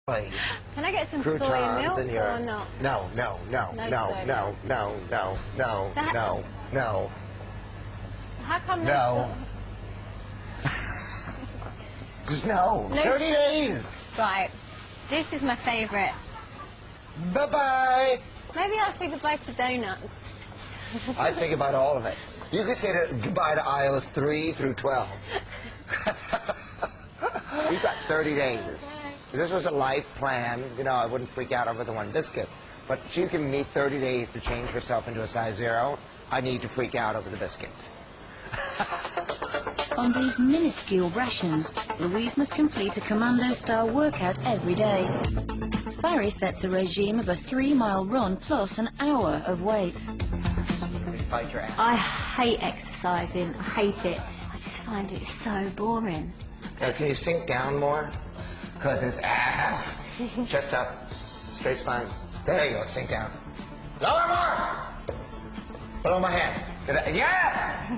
Can I get some soy milk or not? No. How come no? Just no. 30 days. Right. This is my favourite. Bye-bye. Maybe I'll say goodbye to donuts. I'd say goodbye to all of it. You could say goodbye to aisles 3 through 12. We've got 30 days. If this was a life plan, you know, I wouldn't freak out over the one biscuit. But she's giving me 30 days to change herself into a size 0. I need to freak out over the biscuit. On these minuscule rations, Louise must complete a commando-style workout every day. Barry sets a regime of a 3-mile run plus an hour of weights. Fight your ass. I hate exercising. I hate it. I just find it so boring. Now, can you sink down more? Because it's ass. Chest up. Straight spine. There you go. Sink down. Lower more. Below my hand. Yes!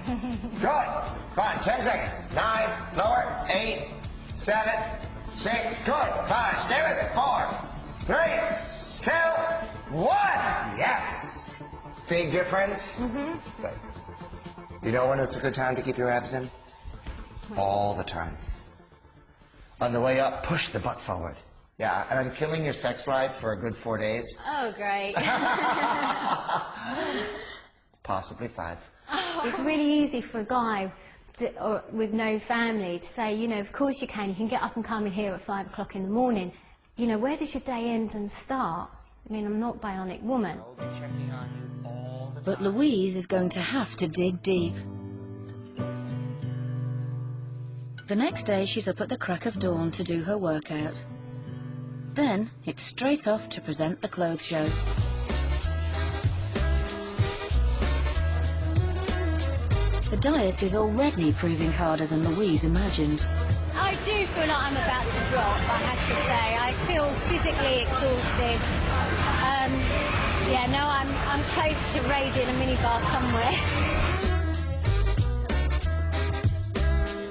Good. Fine. 10 seconds. 9. Lower. 8. 7. 6. Good. 5. Stay with it. 4. 3. 2. 1. Yes. Big difference. Good. You know when it's a good time to keep your abs in? All the time. On the way up, push the butt forward. Yeah, and I'm killing your sex life for a good 4 days. Oh, great. Possibly 5. It's really easy for a guy with no family to say, you know, of course you can get up and come in here at 5 o'clock in the morning. You know, where does your day end and start? I mean, I'm not a bionic woman. I'll be checking on you all the time. But Louise is going to have to dig deep. The next day, she's up at the crack of dawn to do her workout. Then, it's straight off to present the clothes show. The diet is already proving harder than Louise imagined. I do feel like I'm about to drop, I have to say. I feel physically exhausted. Yeah, no, I'm close to raiding a minibar somewhere.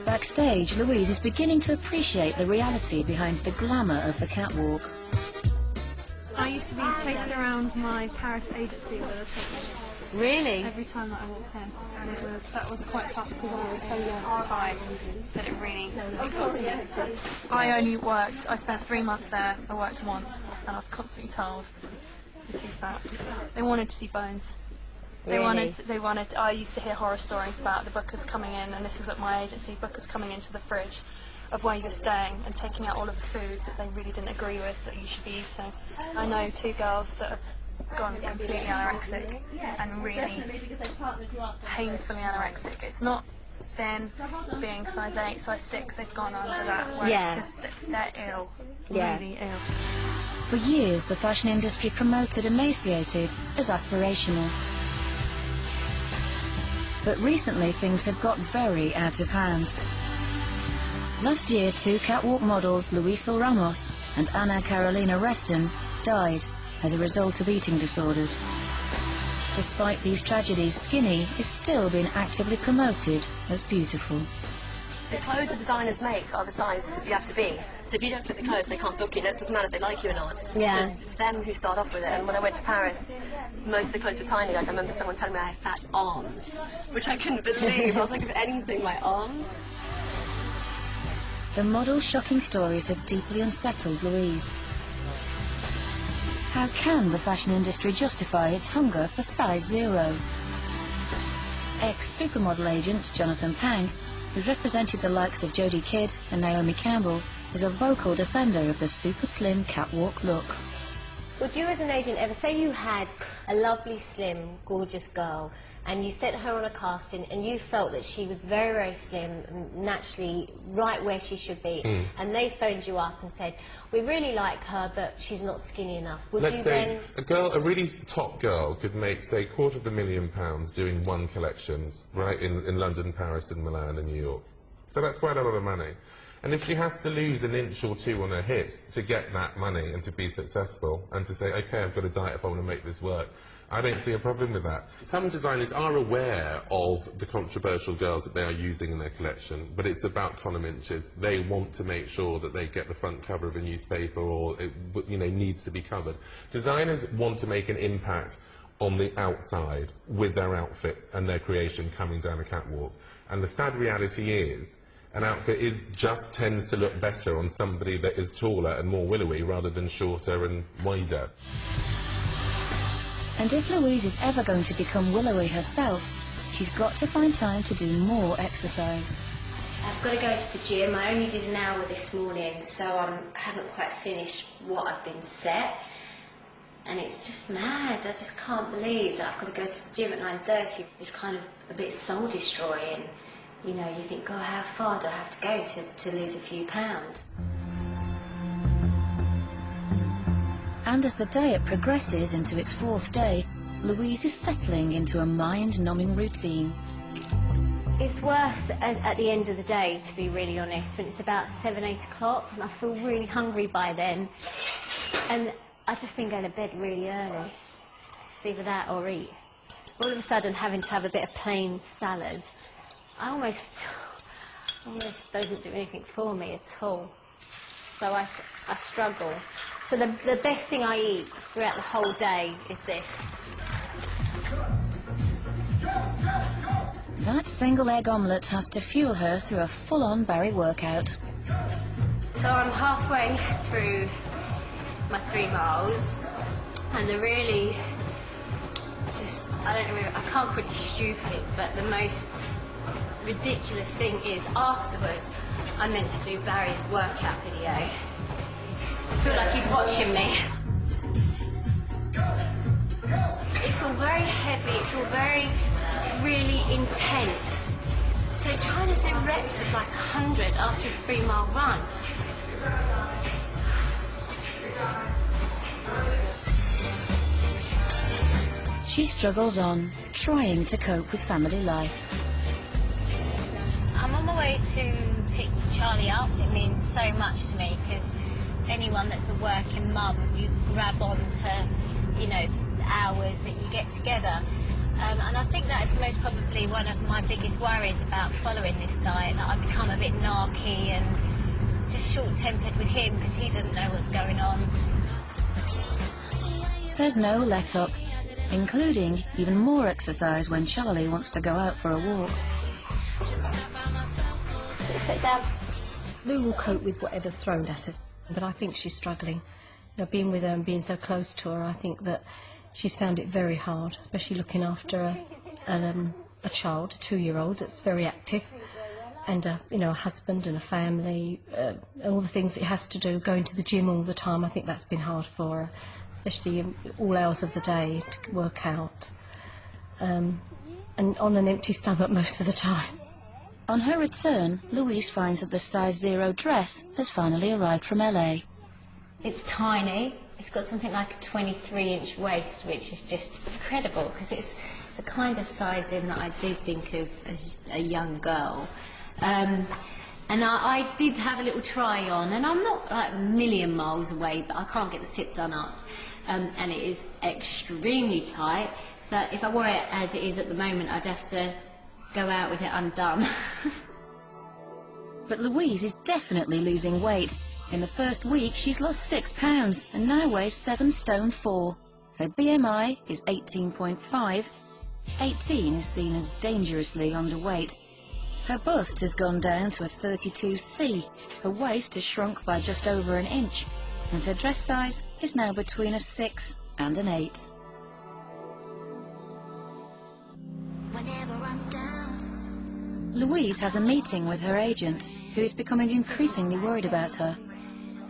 Backstage, Louise is beginning to appreciate the reality behind the glamour of the catwalk. I used to be chased around my Paris agency with a tape Really? every time that I walked in, and that was quite tough because I was so young at the time that it got to me. I spent 3 months there, I worked once, and I was constantly told, you're too fat. They wanted to see bones. They wanted, I used to hear horror stories about the bookers coming in, and this is at my agency, bookers coming into the fridge of where you're staying and taking out all of the food that they really didn't agree with that you should be eating. I know 2 girls that have gone completely anorexic and really painfully anorexic. It's not them being size 8, size 6, they've gone under that, where it's just that they're ill, really ill. For years, the fashion industry promoted emaciated as aspirational. But recently, things have got very out of hand. Last year, 2 catwalk models, Luisa Ramos and Ana Carolina Reston, died as a result of eating disorders. Despite these tragedies, skinny is still being actively promoted as beautiful. The clothes the designers make are the size you have to be. So if you don't fit the clothes, they can't book you. It doesn't matter if they like you or not. Yeah. It's them who start off with it. And when I went to Paris, most of the clothes were tiny. Like, I remember someone telling me I had fat arms, which I couldn't believe. I was like, if anything, my arms. The model's shocking stories have deeply unsettled Louise. How can the fashion industry justify its hunger for size 0? Ex-supermodel agent Jonathan Pang, who's represented the likes of Jodie Kidd and Naomi Campbell, is a vocal defender of the super slim catwalk look. Would you as an agent ever say you had a lovely, slim, gorgeous girl and you sent her on a casting and you felt that she was very, very slim and naturally right where she should be, and they phoned you up and said, we really like her but she's not skinny enough. Would Let's you say then... a really top girl could make, say, £250,000 doing 1 collection, right, in London, Paris and Milan and New York. So that's quite a lot of money. And if she has to lose an inch or 2 on her hips to get that money and to be successful and to say, OK, I've got a diet if I want to make this work, I don't see a problem with that. Some designers are aware of the controversial girls that they are using in their collection, but it's about column inches. They want to make sure that they get the front cover of a newspaper, or it, you know, needs to be covered. Designers want to make an impact on the outside with their outfit and their creation coming down a catwalk. And the sad reality is, an outfit just tends to look better on somebody that is taller and more willowy rather than shorter and wider. And if Louise is ever going to become willowy herself, she's got to find time to do more exercise. I've got to go to the gym. I only did an hour this morning, so I haven't quite finished what I've been set. And it's just mad. I just can't believe that I've got to go to the gym at 9:30. It's kind of a bit soul-destroying. You know, you think, God, how far do I have to go to lose a few pounds? And as the diet progresses into its 4th day, Louise is settling into a mind-numbing routine. It's worse at the end of the day, to be really honest, when it's about 7, 8 o'clock, and I feel really hungry by then. And I've just been going to bed really early. It's either that or eat. All of a sudden, having to have a bit of plain salad, I almost doesn't do anything for me at all. So I struggle. So the best thing I eat throughout the whole day is this. That single egg omelette has to fuel her through a full-on Barry workout. So I'm halfway through my 3 miles, and I don't know, I can't call it stupid, but the most ridiculous thing is afterwards I meant to do Barry's workout video. I feel like he's watching me. It's all very heavy, it's all very, really intense. So trying to do reps of like 100 after a 3-mile run. She struggles on, trying to cope with family life. I'm on my way to pick Charlie up. It means so much to me because anyone that's a working mum, you grab on to, you know, the hours that you get together. And I think that is most probably one of my biggest worries about following this diet, that I become a bit narky and just short-tempered with him because he doesn't know what's going on. There's no let-up, including even more exercise when Charlie wants to go out for a walk. Sit down. Lou will cope with whatever's thrown at her, but I think she's struggling. You know, being with her and being so close to her, I think that she's found it very hard, especially looking after a child, a 2-year-old that's very active, and you know, a husband and a family, and all the things it has to do, going to the gym all the time. I think that's been hard for her, especially in all hours of the day to work out, and on an empty stomach most of the time. On her return, Louise finds that the size 0 dress has finally arrived from LA. It's tiny. It's got something like a 23-inch waist, which is just incredible because it's the kind of sizing that I do think of as a young girl. And I did have a little try on, and I'm not like a million miles away, but I can't get the zip done up. And it is extremely tight, so if I wore it as it is at the moment, I'd have to go out with it undone. But Louise is definitely losing weight. In the first week, she's lost 6 pounds and now weighs 7 stone 4. Her BMI is 18.5. 18 is seen as dangerously underweight. Her bust has gone down to a 32C. Her waist has shrunk by just over an inch, and her dress size is now between a 6 and an 8. Louise has a meeting with her agent, who is becoming increasingly worried about her.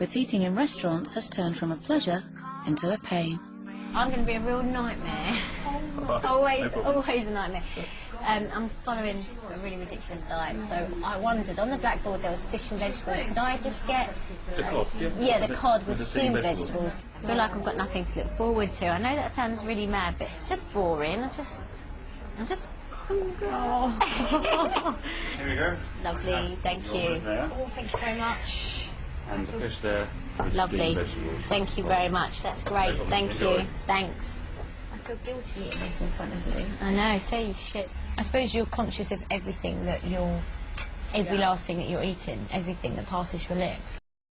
But eating in restaurants has turned from a pleasure into a pain. I'm going to be a real nightmare. always a nightmare. I'm following a really ridiculous diet, so I wondered, on the blackboard there was fish and vegetables, could I just get... The cod, yeah? Yeah, the cod with steamed vegetables. I feel like I've got nothing to look forward to. I know that sounds really mad, but it's just boring. I'm just... Oh. Here we go. Lovely, thank you. There. Thank you very much. And the fish there with Lovely. steamed vegetables. Thank you very much. That's great. Thank Enjoy. you. Thanks. feel guilty eating This in front of you. I know, say shit. I suppose you're conscious of everything that every last thing that you're eating, everything that passes your lips.